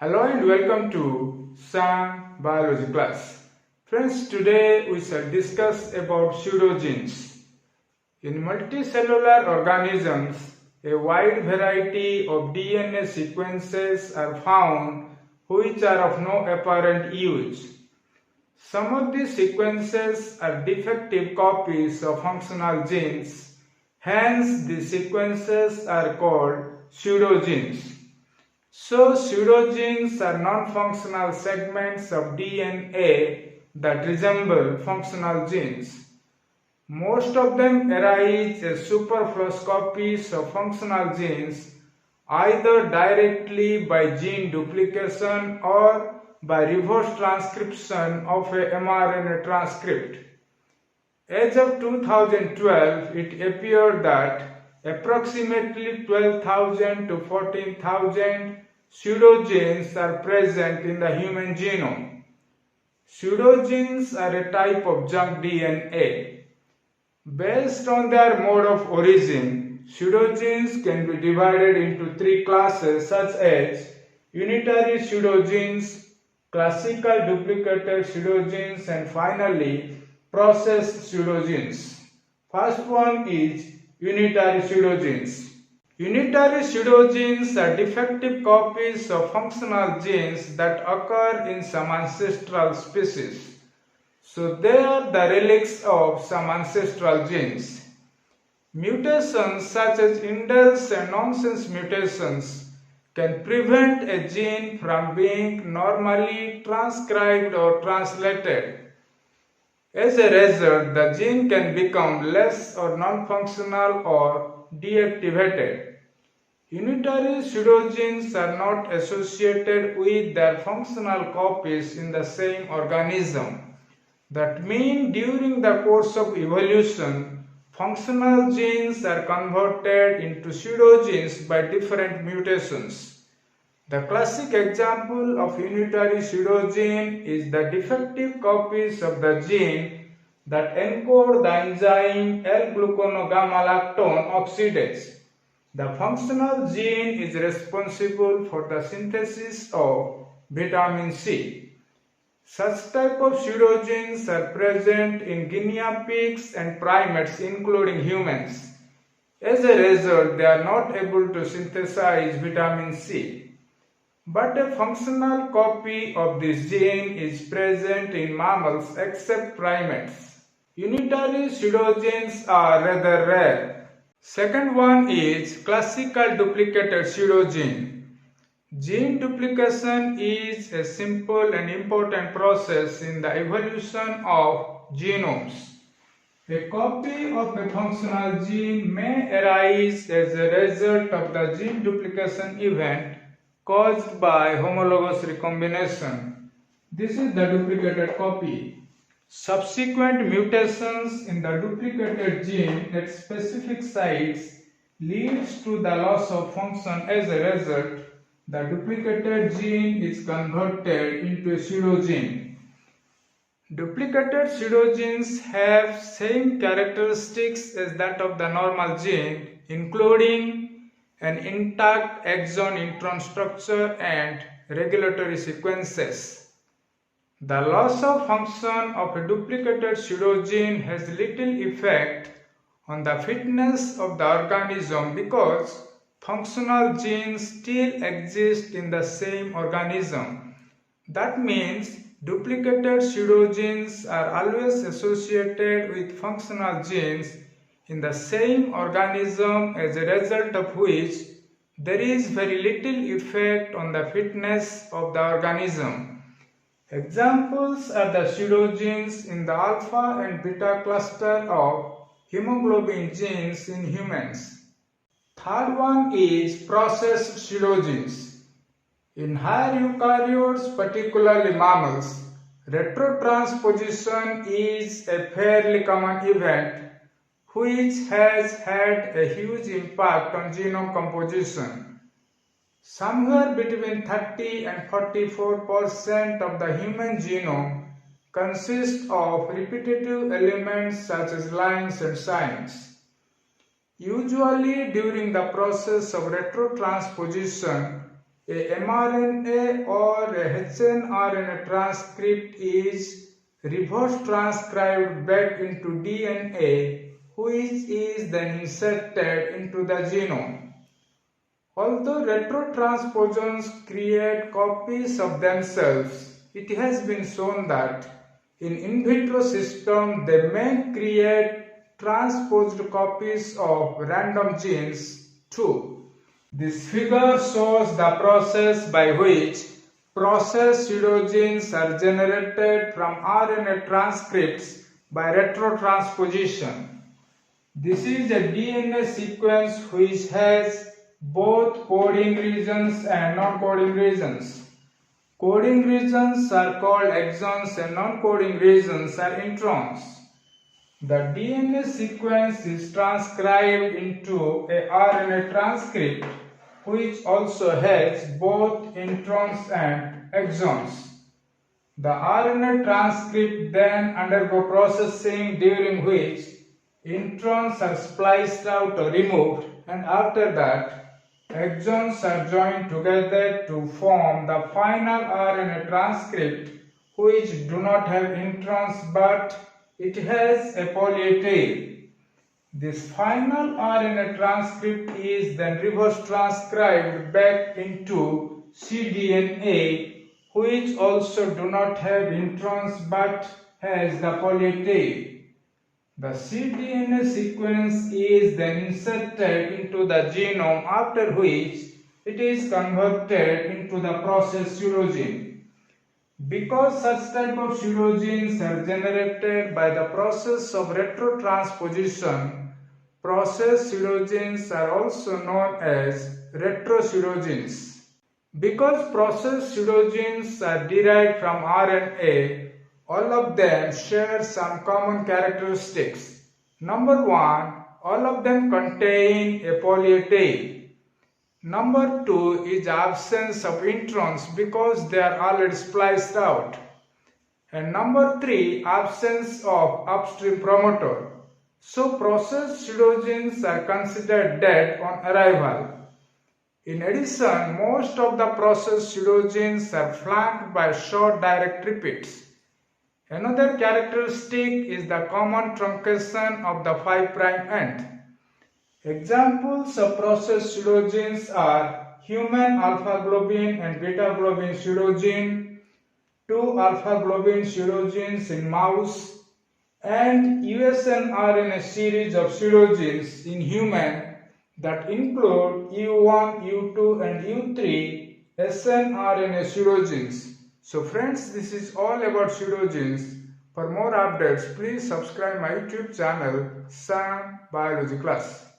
Hello and welcome to Sam Biology class. Friends, today we shall discuss about pseudogenes. In multicellular organisms, a wide variety of DNA sequences are found which are of no apparent use. Some of these sequences are defective copies of functional genes, hence these sequences are called pseudogenes. So, pseudogenes are non-functional segments of DNA that resemble functional genes. Most of them arise as superfluous copies of functional genes, either directly by gene duplication or by reverse transcription of a mRNA transcript. As of 2012, it appeared that approximately 12,000 to 14,000 pseudogenes are present in the human genome. Pseudogenes are a type of junk DNA. Based on their mode of origin, pseudogenes can be divided into three classes such as unitary pseudogenes, classical duplicated pseudogenes, and finally processed pseudogenes. First one is unitary pseudogenes. Unitary pseudogenes are defective copies of functional genes that occur in some ancestral species. So they are the relics of some ancestral genes. Mutations such as indels and nonsense mutations can prevent a gene from being normally transcribed or translated. As a result, the gene can become less or non-functional or deactivated. Unitary pseudogenes are not associated with their functional copies in the same organism. That means during the course of evolution, functional genes are converted into pseudogenes by different mutations. The classic example of unitary pseudogene is the defective copies of the gene that encode the enzyme L-gluconogamma-lactone oxidase. The functional gene is responsible for the synthesis of vitamin C. Such type of pseudogenes are present in guinea pigs and primates including humans. As a result, they are not able to synthesize vitamin C. But a functional copy of this gene is present in mammals except primates. Unitary pseudogenes are rather rare. Second one is classical duplicated pseudogene. Gene duplication is a simple and important process in the evolution of genomes. A copy of a functional gene may arise as a result of the gene duplication event caused by homologous recombination. This is the duplicated copy. Subsequent mutations in the duplicated gene at specific sites leads to the loss of function. As a result, the duplicated gene is converted into a pseudogene. Duplicated pseudogenes have same characteristics as that of the normal gene, including an intact exon intron structure and regulatory sequences. The loss of function of a duplicated pseudogene has little effect on the fitness of the organism because functional genes still exist in the same organism. That means duplicated pseudogenes are always associated with functional genes in the same organism, as a result of which there is very little effect on the fitness of the organism. Examples are the pseudogenes in the alpha and beta cluster of hemoglobin genes in humans. Third one is processed pseudogenes. In higher eukaryotes, particularly mammals, retrotransposition is a fairly common event which has had a huge impact on genome composition. Somewhere between 30 and 44% of the human genome consists of repetitive elements such as lines and signs. Usually during the process of retrotransposition, a mRNA or hnRNA transcript is reverse transcribed back into DNA, which is then inserted into the genome. Although retrotransposons create copies of themselves, it has been shown that in vitro system they may create transposed copies of random genes too. This figure shows the process by which processed pseudogenes are generated from RNA transcripts by retrotransposition. This is a DNA sequence which has both coding regions and non-coding regions. Coding regions are called exons and non-coding regions are introns. The DNA sequence is transcribed into a RNA transcript which also has both introns and exons. The RNA transcript then undergo processing, during which introns are spliced out or removed, and after that exons are joined together to form the final RNA transcript, which do not have introns but it has a poly tail. This final RNA transcript is then reverse transcribed back into cDNA, which also do not have introns but has the poly tail. The cDNA sequence is then inserted into the genome, after which it is converted into the processed pseudogene. Because such type of pseudogenes are generated by the process of retrotransposition, processed pseudogenes are also known as retropseudogenes. Because processed pseudogenes are derived from RNA, all of them share some common characteristics. Number 1, all of them contain a poly tail. Number 2 is absence of introns because they are already spliced out. And number 3, absence of upstream promoter. So processed pseudogenes are considered dead on arrival. In addition, most of the processed pseudogenes are flanked by short direct repeats. Another characteristic is the common truncation of the 5' end. Examples of processed pseudogenes are human alpha-globin and beta-globin pseudogene, 2 alpha-globin pseudogenes in mouse, and USN-RNA series of pseudogenes in human that include U1, U2 and U3 SN-RNA pseudogenes. So friends, this is all about pseudogenes. For more updates, please subscribe my YouTube channel, Sam Biology Class.